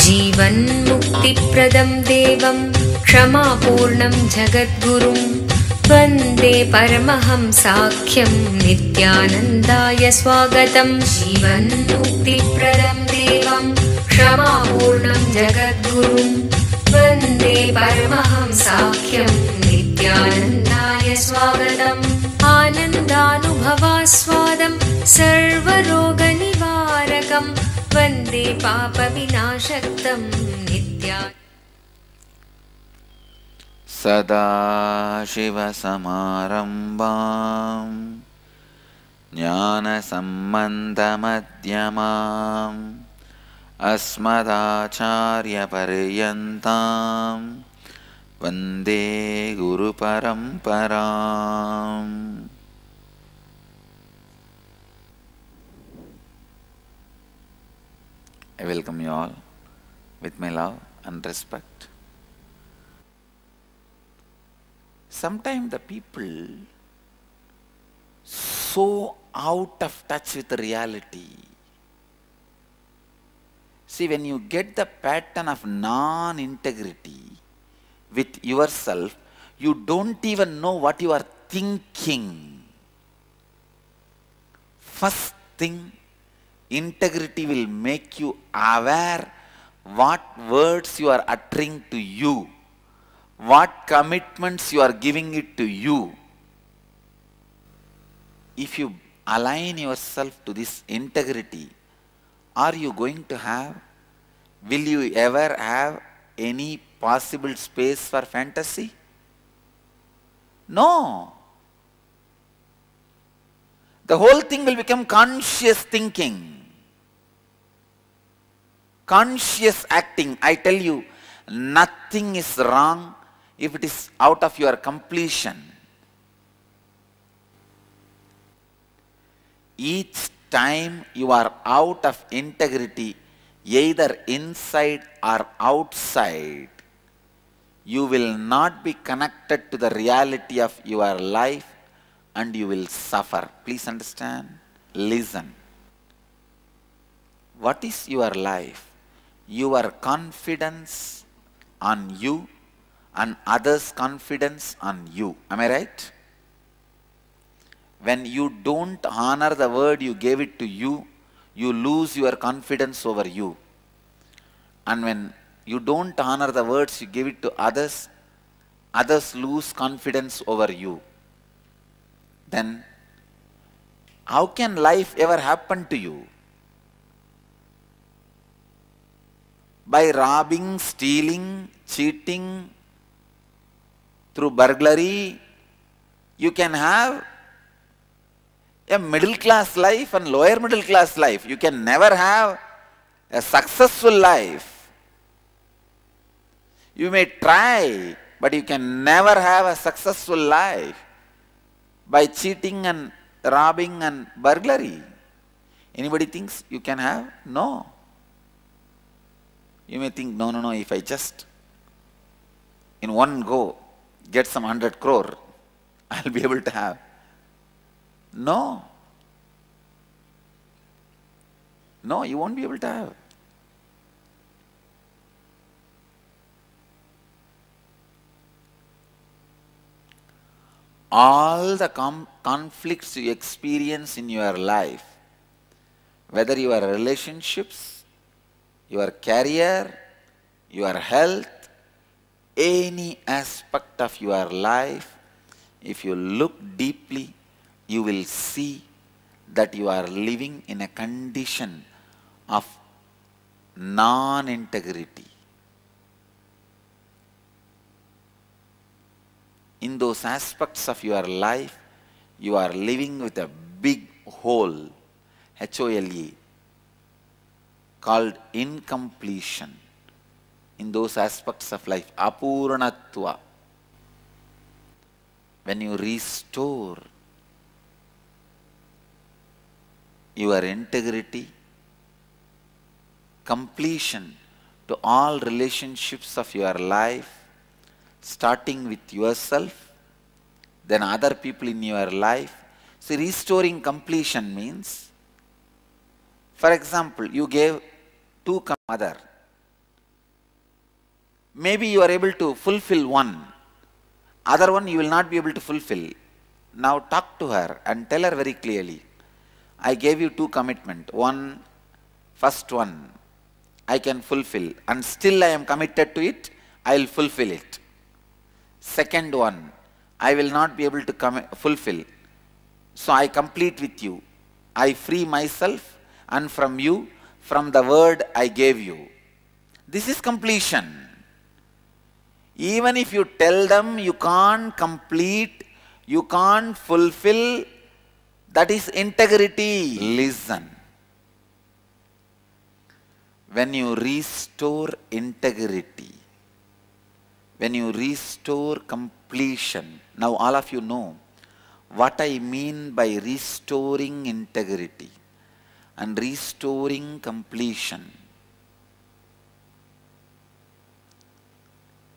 जीवन्मुक्तिप्रदं देवं क्षमापूर्णं जगद्गुरुं वन्दे परमहंसाख्यं नित्यानन्दाय स्वागतं। जीवन्मुक्तिप्रदं देवं क्षमापूर्णं जगद्गुरुं वन्दे परमहंसाख्यं नित्यानन्दाय स्वागतम्। आनन्दानुभवास्वादं सर्वरोगनिवारकं वन्दे पापविनाशक्तं नित्या। सदाशिवसमारम्भां ज्ञानसम्बन्धमध्यमाम् अस्मदाचार्यपर्यन्तां वन्दे गुरुपरम्पराम्। I welcome you all with my love and respect. Sometimes the people so out of touch with reality. See, when you get the pattern of non-integrity with yourself, you don't even know what you are thinking. First thing, integrity will make you aware what words you are uttering to you, what commitments you are giving it to you. If you align yourself to this integrity, are you going to have, will you ever have any possible space for fantasy? No. The whole thing will become conscious thinking. Conscious acting. I tell you, nothing is wrong if it is out of your completion. Each time you are out of integrity, either inside or outside, you will not be connected to the reality of your life and you will suffer. Please understand. Listen. What is your life? Your confidence on you and others' confidence on you. Am I right? When you don't honor the word you gave it to you, you lose your confidence over you. And when you don't honor the words you give it to others, others lose confidence over you. Then, how can life ever happen to you? By robbing, stealing, cheating, through burglary, you can have a middle class life and lower middle class life. You can never have a successful life. You may try, but you can never have a successful life by cheating and robbing and burglary. Anybody thinks you can have? No. You may think, no, if I just in one go get some 100 crore, I'll be able to have. No. No, you won't be able to have. All the conflicts you experience in your life, whether your relationships, your career, your health, any aspect of your life, if you look deeply, you will see that you are living in a condition of non-integrity. In those aspects of your life, you are living with a big hole, H-O-L-E, called incompletion. In those aspects of life, apurnatva. When you restore your integrity, completion to all relationships of your life, starting with yourself, then other people in your life. See, restoring completion means, for example, you gave to mother, Maybe you are able to fulfill one, other one you will not be able to fulfill. Now talk to her and tell her very clearly, I gave you two commitments. First one, I can fulfill and still I am committed to it, I will fulfill it. Second one, I will not be able to fulfill. So I complete with you. I free myself and from you, from the word I gave you. This is completion. Even if you tell them you can't complete, you can't fulfill, that is integrity. Listen. When you restore integrity, when you restore completion, now all of you know what I mean by restoring integrity and restoring completion.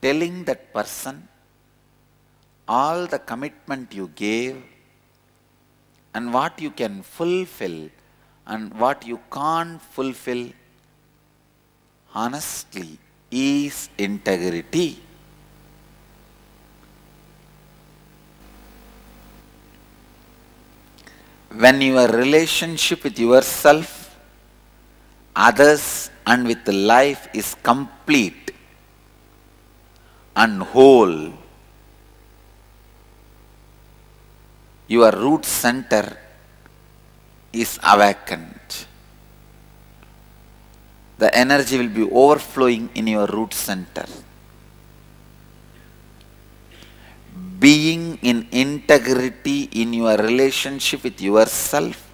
Telling that person all the commitment you gave and what you can fulfill and what you can't fulfill honestly is integrity. When your relationship with yourself, others and with life is complete and whole, your root center is awakened. The energy will be overflowing in your root center. Being in integrity in your relationship with yourself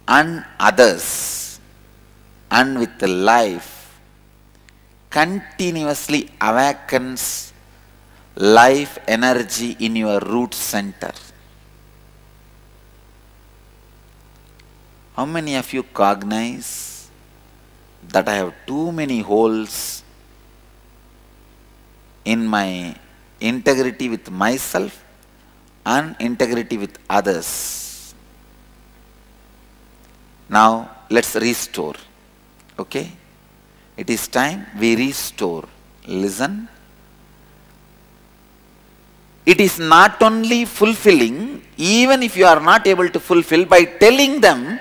and others and with the life continuously awakens life energy in your root center. How many of you cognize that I have too many holes in my integrity with myself and integrity with others? Now let's restore. Okay? It is time we restore. Listen. It is not only fulfilling, even if you are not able to fulfill, by telling them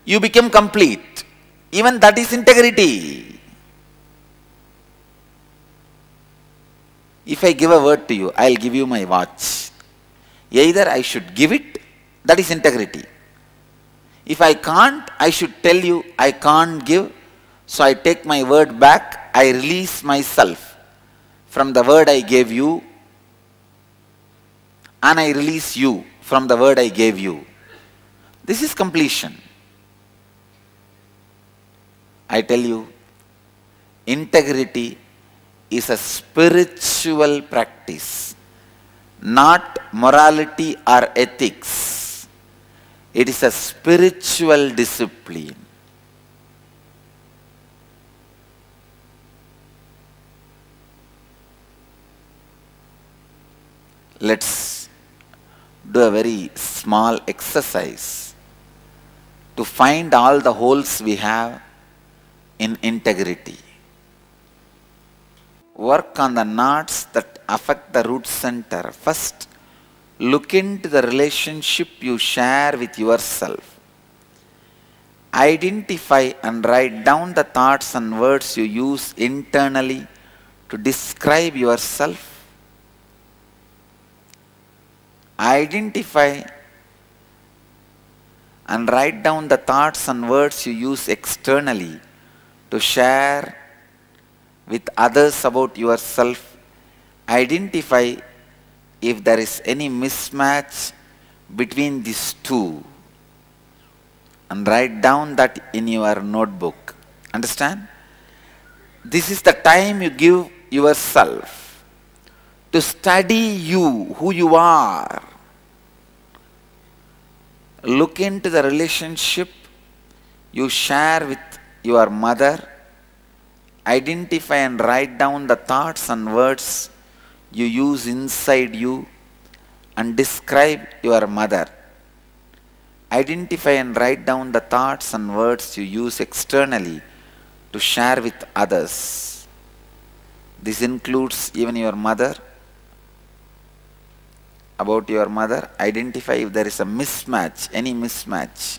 you become complete. Even that is integrity. If I give a word to you, I will give you my watch. Either I should give it, that is integrity. If I can't, I should tell you I can't give, so I take my word back, I release myself from the word I gave you, and I release you from the word I gave you. This is completion. I tell you, integrity is a spiritual practice, not morality or ethics. It is a spiritual discipline. Let's do a very small exercise to find all the holes we have in integrity. Work on the knots that affect the root center. First, look into the relationship you share with yourself. Identify and write down the thoughts and words you use internally to describe yourself. Identify and write down the thoughts and words you use externally to share with others about yourself. Identify if there is any mismatch between these two and write down that in your notebook. Understand? This is the time you give yourself to study you, who you are. Look into the relationship you share with your mother. Identify and write down the thoughts and words you use inside you and describe your mother. Identify and write down the thoughts and words you use externally to share with others. This includes even your mother. About your mother, identify if there is a mismatch, any mismatch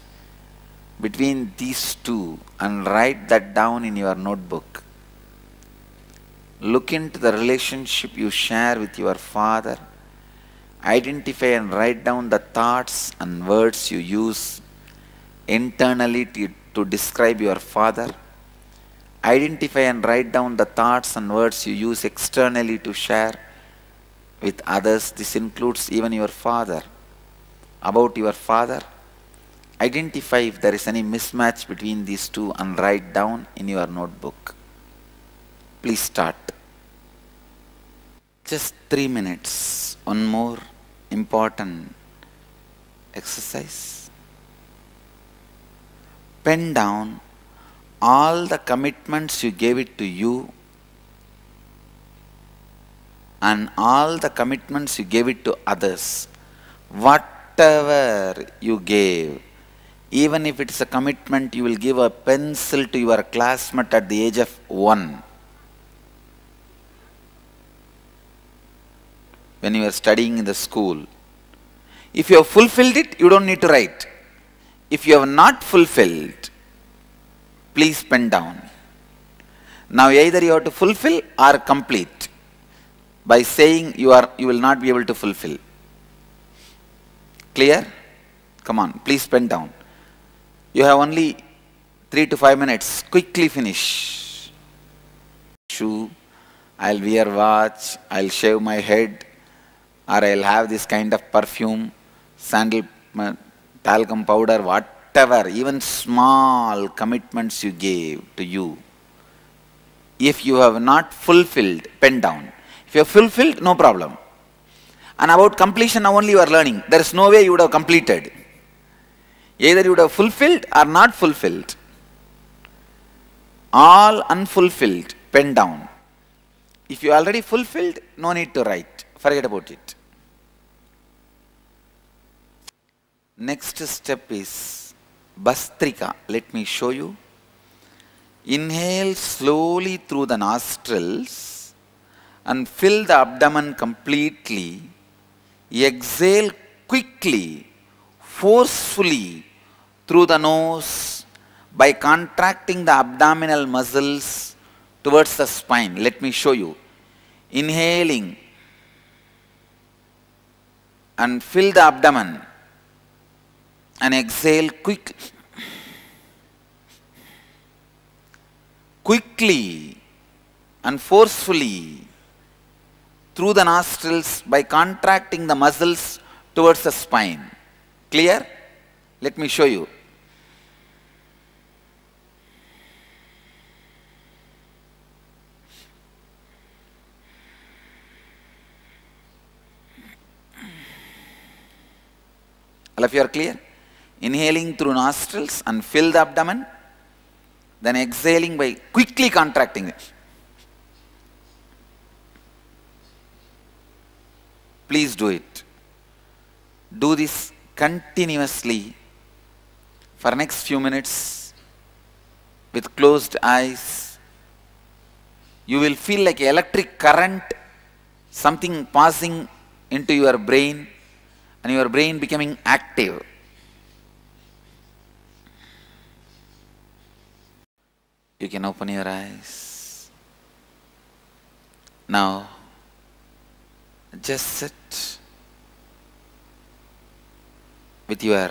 between these two, and write that down in your notebook. Look into the relationship you share with your father. Identify and write down the thoughts and words you use internally to describe your father. Identify and write down the thoughts and words you use externally to share with others. This includes even your father. About your father, identify if there is any mismatch between these two and write down in your notebook. Please start. Just 3 minutes. One more important exercise. Pen down all the commitments you gave it to you and all the commitments you gave it to others. Whatever you gave, even if it is a commitment you will give a pencil to your classmate at the age of 1, when you are studying in the school. If you have fulfilled it, you don't need to write. If you have not fulfilled, please pen down. Now either you have to fulfill or complete. By saying you will not be able to fulfill. Clear? Come on, please pen down. You have only 3 to 5 minutes. Quickly finish. Shoe, I'll wear watch, I'll shave my head, or I'll have this kind of perfume, sandal, talcum powder, whatever, even small commitments you gave to you. If you have not fulfilled, pen down. If you have fulfilled, no problem. And about completion, now only you are learning. There is no way you would have completed. Either you would have fulfilled or not fulfilled. All unfulfilled, pen down. If you already fulfilled, no need to write. Forget about it. Next step is Bhastrika. Let me show you. Inhale slowly through the nostrils and fill the abdomen completely. Exhale quickly, forcefully through the nose by contracting the abdominal muscles towards the spine. Let me show you. Inhaling and fill the abdomen and exhale quickly and forcefully through the nostrils by contracting the muscles towards the spine. Clear? Let me show you. All of you are clear? Inhaling through nostrils and fill the abdomen, then exhaling by quickly contracting it. Please do it. Do this continuously for next few minutes with closed eyes. You will feel like electric current, something passing into your brain and your brain becoming active. You can open your eyes. Now, just sit with your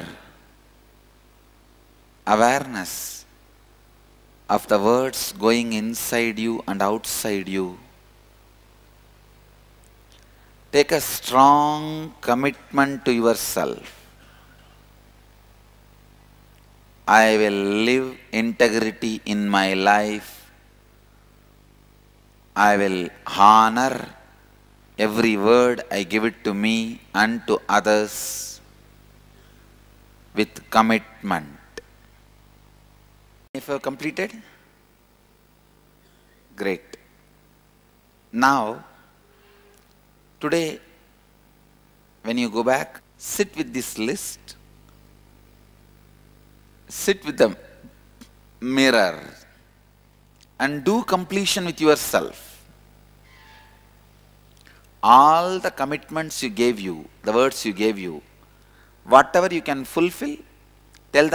awareness of the words going inside you and outside you. Take a strong commitment to yourself. I will live integrity in my life. I will honor every word I give it to me and to others with commitment. If you have completed, great. Now, today, when you go back, sit with this list. Sit with the mirror and do completion with yourself. all the commitments you gave you, the words you gave you, whatever you can fulfill, tell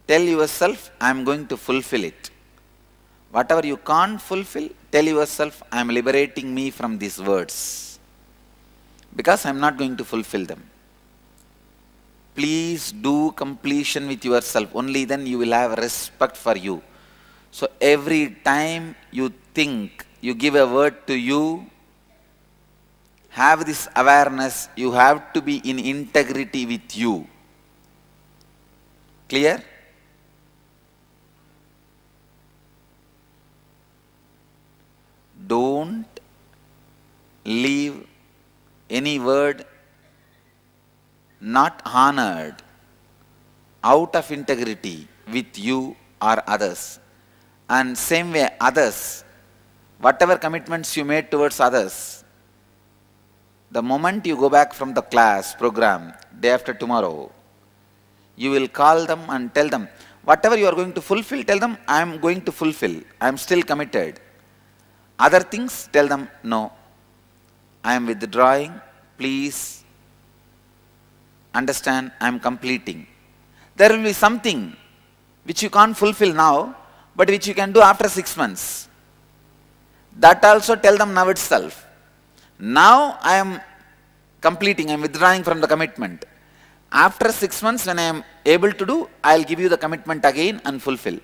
yourself, I am going to fulfill it. Whatever you can't fulfill, tell yourself, I am liberating me from these words, because I am not going to fulfill them. Please do completion with yourself. Only then you will have respect for you. So every time you think, you give a word to you, have this awareness, you have to be in integrity with you. Clear? Don't leave any word not honored out of integrity with you or others. And same way others, whatever commitments you made towards others, the moment you go back from the class program, day after tomorrow, you will call them and tell them, whatever you are going to fulfill, tell them, I am going to fulfill, I am still committed. Other things, tell them, no, I am withdrawing, please understand, I am completing. There will be something which you can't fulfill now, but which you can do after 6 months. That also tell them now itself. Now I am completing, I am withdrawing from the commitment. After 6 months, when I am able to do, I will give you the commitment again and fulfill.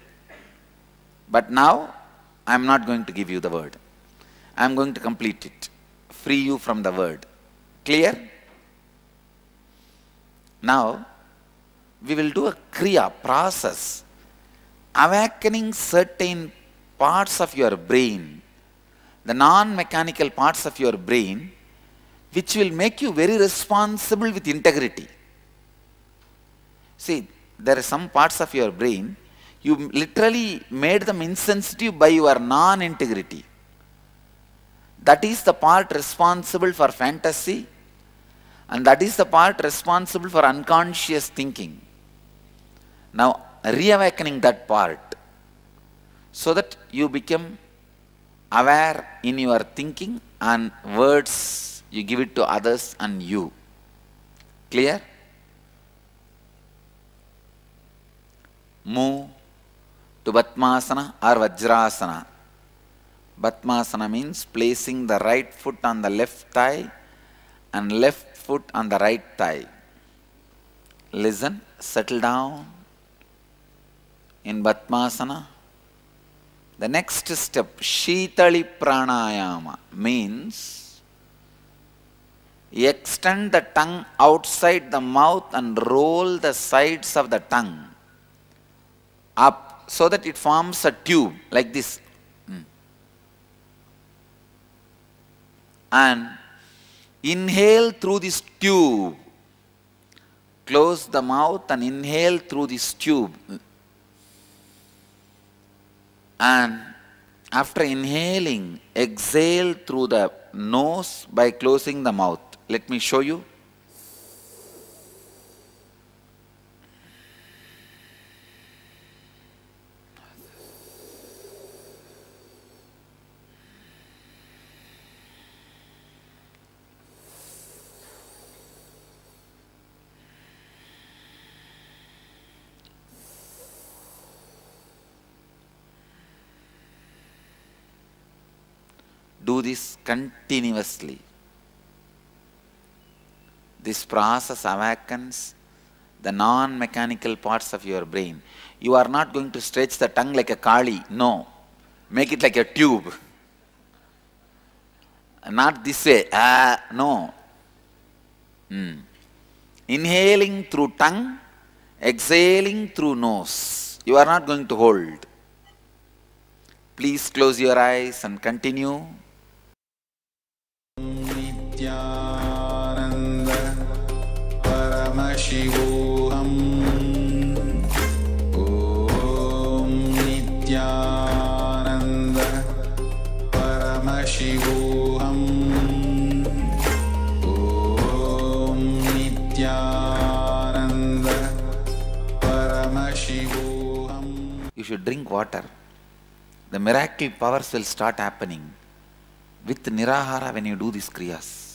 But now, I am not going to give you the word. I am going to complete it. Free you from the word. Clear? Now, we will do a kriya process, awakening certain parts of your brain, the non-mechanical parts of your brain, which will make you very responsible with integrity. See, there are some parts of your brain, you literally made them insensitive by your non-integrity. That is the part responsible for fantasy, and that is the part responsible for unconscious thinking. Now, reawakening that part so that you become aware in your thinking and words you give it to others and you. Clear? Move to Batmasana or Vajrasana. Batmasana means placing the right foot on the left thigh and left foot on the right thigh. Listen, settle down in Batmasana. The next step, Shitali Pranayama, means extend the tongue outside the mouth and roll the sides of the tongue up so that it forms a tube like this. And inhale through this tube. Close the mouth and inhale through this tube. And after inhaling, exhale through the nose by closing the mouth. Let me show you. Do this continuously. This process awakens the non-mechanical parts of your brain. You are not going to stretch the tongue like a Kali. No. Make it like a tube. Not this way. No. Inhaling through tongue, exhaling through nose. You are not going to hold. Please close your eyes and continue. Nityananda Paramashivoham Om Nityananda Paramashivoham Om Nityananda Paramashivoham. You should drink water. The miracle powers will start happening. With Nirahara, when you do these kriyas,